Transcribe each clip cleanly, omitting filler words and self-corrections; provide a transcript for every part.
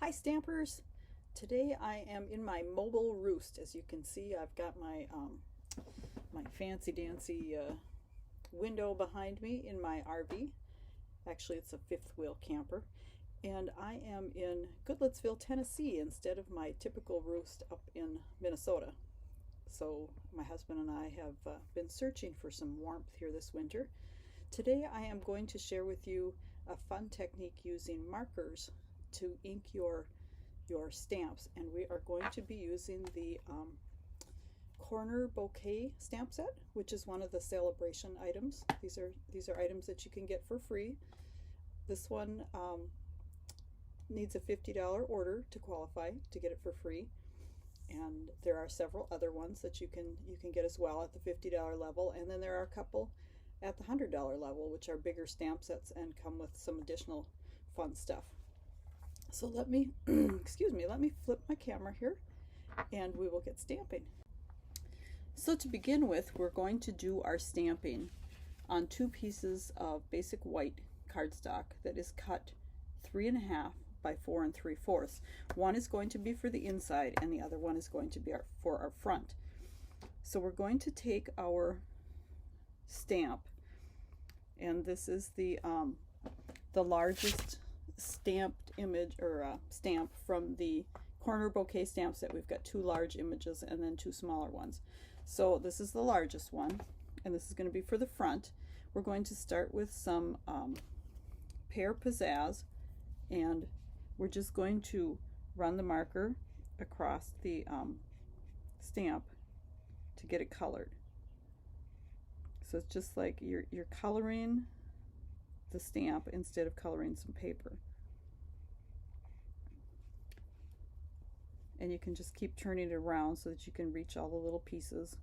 Hi Stampers! Today I am in my mobile roost. As you can see, I've got my my fancy dancy window behind me in my RV. Actually, it's a fifth wheel camper. And I am in Goodlettsville, Tennessee instead of my typical roost up in Minnesota. So my husband and I have been searching for some warmth here this winter. Today I am going to share with you a fun technique using markers to ink your stamps, and we are going to be using the Corner Bouquet stamp set, which is one of the Sale-a-bration items. These are items that you can get for free. This one needs a $50 order to qualify to get it for free, and there are several other ones that you can get as well at the $50 level, and then there are a couple at the $100 level, which are bigger stamp sets and come with some additional fun stuff. So let me, excuse me, let me flip my camera here and we will get stamping. So to begin with, we're going to do our stamping on two pieces of basic white cardstock that is cut 3.5 by 4 3/4. One is going to be for the inside and the other one is going to be for our front. So we're going to take our stamp, and this is the largest stamped image or stamp from the Corner Bouquet stamp set. We've got two large images and then two smaller ones. So this is the largest one, and this is going to be for the front. We're going to start with some pear pizzazz, and we're just going to run the marker across the stamp to get it colored. So it's just like you're coloring the stamp instead of coloring some paper. And you can just keep turning it around so that you can reach all the little pieces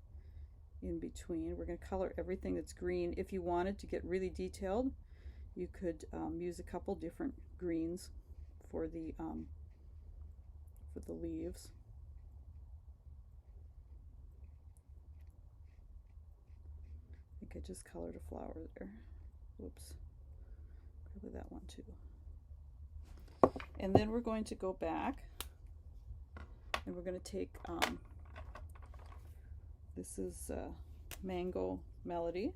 in between. We're going to color everything that's green. If you wanted to get really detailed, you could use a couple different greens for the leaves. I think I just colored a flower there. Whoops. Probably that one too. And then we're going to go back and we're going to take, this is Mango Melody,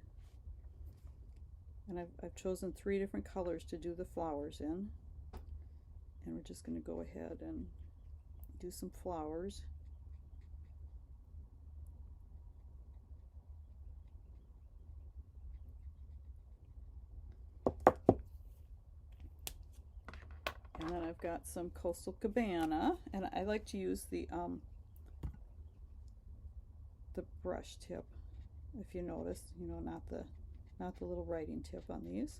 and I've chosen 3 different colors to do the flowers in, and we're just going to go ahead and do some flowers. And then I've got some Coastal Cabana, and I like to use the brush tip, if you notice, you know, not the little writing tip on these.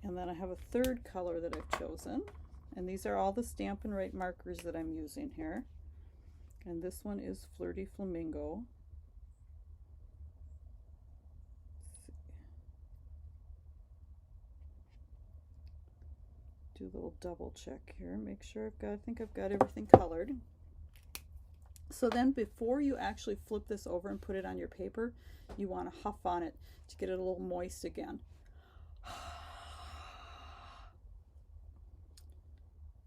And then I have a third color that I've chosen, and these are all the Stampin Write markers that I'm using here. And this one is Flirty Flamingo. Do a little double check here, make sure I think I've got everything colored. So then before you actually flip this over and put it on your paper, you want to huff on it to get it a little moist again.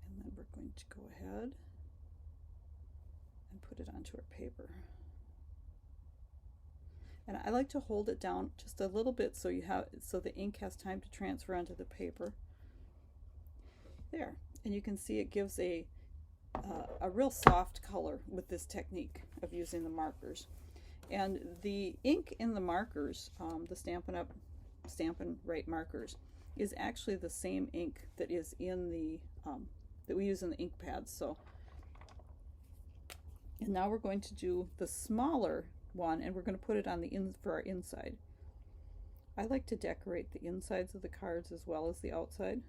And then we're going to go ahead and put it onto our paper. And I like to hold it down just a little bit so the ink has time to transfer onto the paper. There, and you can see it gives a real soft color with this technique of using the markers. And the ink in the markers, the Stampin Write markers, is actually the same ink that is in the that we use in the ink pads. So, and now we're going to do the smaller one, and we're going to put it on for our inside. I like to decorate the insides of the cards as well as the outside.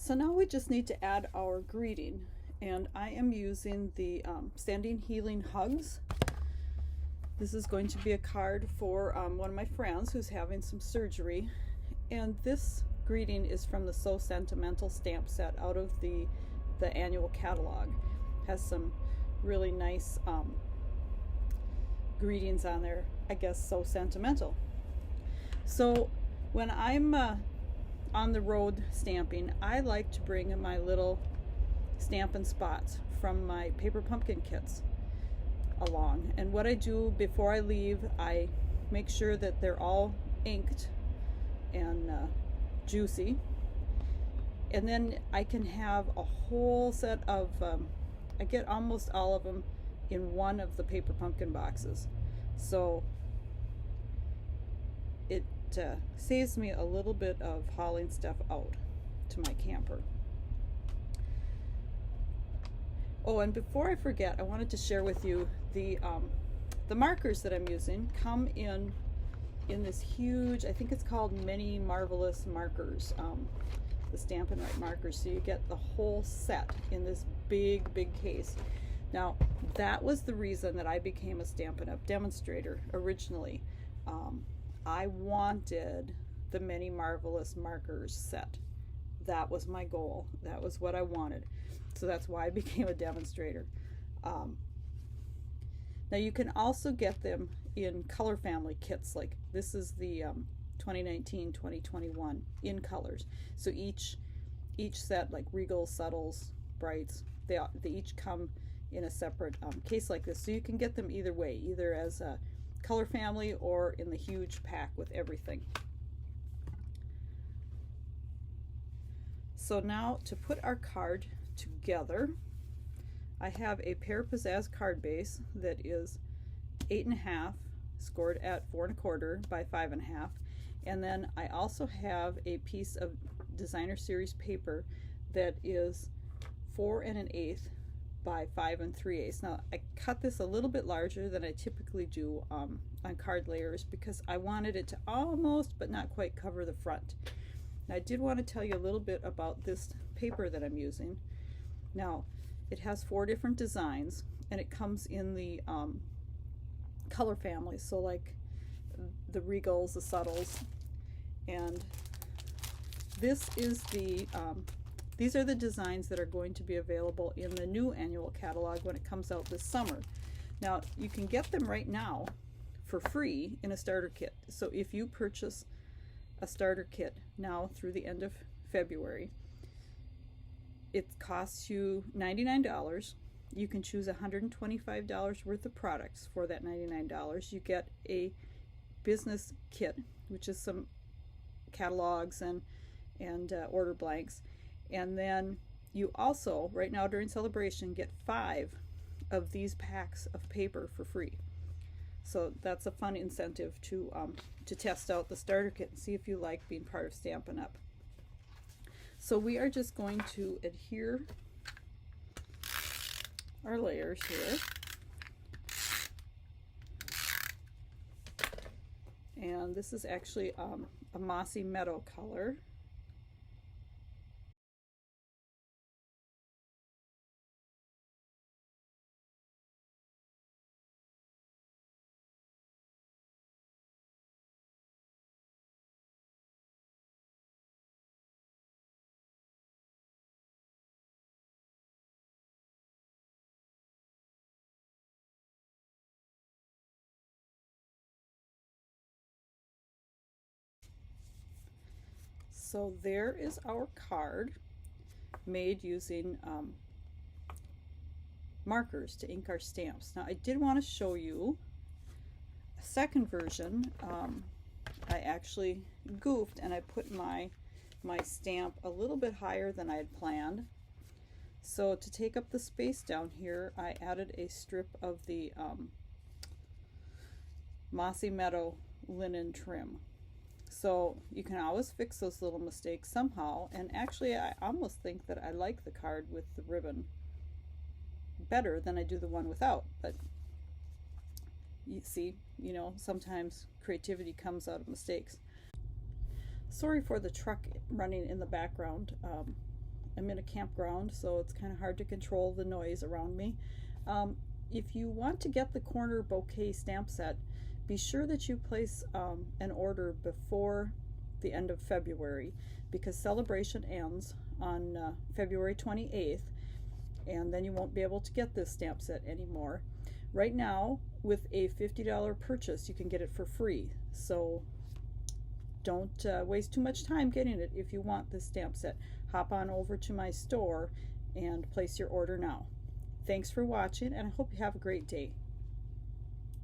So now we just need to add our greeting, and I am using the Standing Healing Hugs. This is going to be a card for one of my friends who's having some surgery, and this greeting is from the So Sentimental stamp set out of the annual catalog. Has some really nice greetings on there. I guess so sentimental. So when I'm on the road stamping, I like to bring my little Stampin' Spots from my paper pumpkin kits along, and what I do before I leave, I make sure that they're all inked and juicy, and then I can have a whole set of I get almost all of them in one of the paper pumpkin boxes, so it saves me a little bit of hauling stuff out to my camper. Oh, and before I forget, I wanted to share with you the markers that I'm using come in this huge, I think it's called Many Marvelous Markers, the Stampin Write Markers. So you get the whole set in this big case. Now, that was the reason that I became a Stampin' Up! Demonstrator originally. I wanted the Many Marvelous Markers set. That was my goal. That was what I wanted. So that's why I became a demonstrator. Now you can also get them in color family kits. Like this is the 2019-2021 in colors. So each set, like Regals, Subtles, Brights, they each come in a separate case like this. So you can get them either way, either as a color family or in the huge pack with everything. So now to put our card together, I have a Pear Pizzazz card base that is 8.5, scored at 4 1/4 by 5.5, and then I also have a piece of Designer Series paper that is 4 1/8 by 5 3/8. Now I cut this a little bit larger than I typically do on card layers because I wanted it to almost but not quite cover the front. Now I did want to tell you a little bit about this paper that I'm using. Now it has 4 different designs and it comes in the color families, so like the Regals, the Subtles, and this is the these are the designs that are going to be available in the new annual catalog when it comes out this summer. Now you can get them right now for free in a starter kit. So if you purchase a starter kit now through the end of February, it costs you $99. You can choose $125 worth of products for that $99. You get a business kit, which is some catalogs and order blanks, and then you also, right now during Sale-a-bration, get 5 of these packs of paper for free. So that's a fun incentive to test out the starter kit and see if you like being part of Stampin' Up! So we are just going to adhere our layers here. And this is actually a mossy meadow color. So there is our card made using markers to ink our stamps. Now I did want to show you a second version. I actually goofed and I put my stamp a little bit higher than I had planned. So to take up the space down here, I added a strip of the Mossy Meadow linen trim. So you can always fix those little mistakes somehow, and actually I almost think that I like the card with the ribbon better than I do the one without, but you see, you know, sometimes creativity comes out of mistakes. Sorry for the truck running in the background. I'm in a campground, so it's kind of hard to control the noise around me. If you want to get the Corner Bouquet stamp set, be sure that you place an order before the end of February, because Sale-a-bration ends on February 28th, and then you won't be able to get this stamp set anymore. Right now, with a $50 purchase, you can get it for free, so don't waste too much time getting it. If you want this stamp set, hop on over to my store and place your order now. Thanks for watching, and I hope you have a great day.